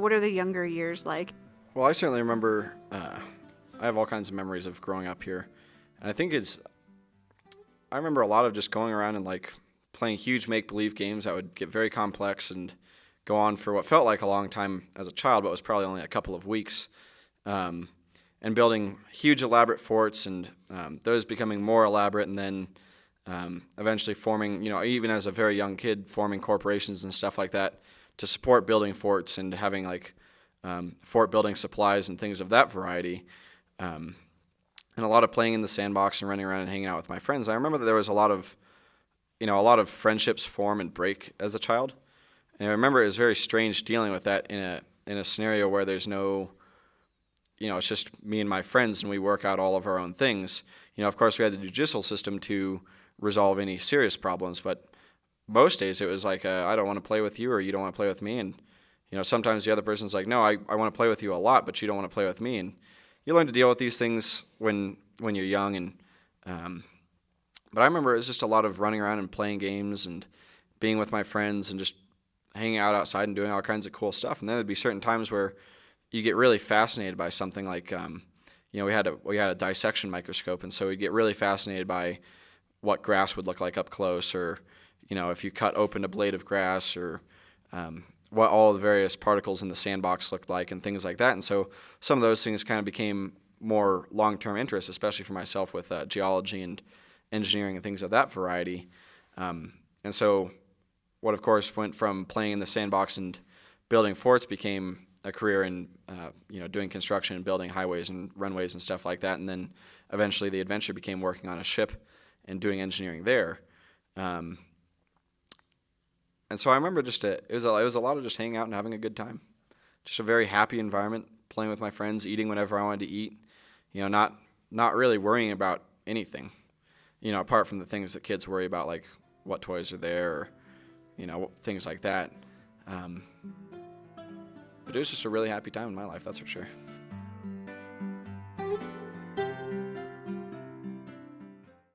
what are the younger years like? Well, I certainly remember, I have all kinds of memories of growing up here. And I remember a lot of just going around and like playing huge make-believe games that would get very complex and go on for what felt like a long time as a child, but was probably only a couple of weeks. And building huge elaborate forts and those becoming more elaborate and then eventually forming, even as a very young kid, forming corporations and stuff like that to support building forts and having like fort building supplies and things of that variety. And a lot of playing in the sandbox and running around and hanging out with my friends. I remember that there was a lot of friendships form and break as a child. And I remember it was very strange dealing with that in a scenario where there's no, it's just me and my friends and we work out all of our own things. Of course we had the judicial system to resolve any serious problems, but most days it was like, I don't want to play with you or you don't want to play with me. And, sometimes the other person's like, no, I want to play with you a lot, but you don't want to play with me. And you learn to deal with these things when you're young. And but I remember it was just a lot of running around and playing games and being with my friends and just hanging out outside and doing all kinds of cool stuff. And then there'd be certain times where you get really fascinated by something like, we had a dissection microscope, and so we'd get really fascinated by what grass would look like up close, or if you cut open a blade of grass, or what all the various particles in the sandbox looked like and things like that. And so some of those things kind of became more long-term interests, especially for myself with geology and engineering and things of that variety. And so what, of course, went from playing in the sandbox and building forts became a career in, doing construction and building highways and runways and stuff like that. And then eventually the adventure became working on a ship and doing engineering there. And so I remember it was a lot of just hanging out and having a good time. Just a very happy environment, playing with my friends, eating whenever I wanted to eat, not really worrying about anything, apart from the things that kids worry about, like what toys are there, or, things like that. But it was just a really happy time in my life, that's for sure.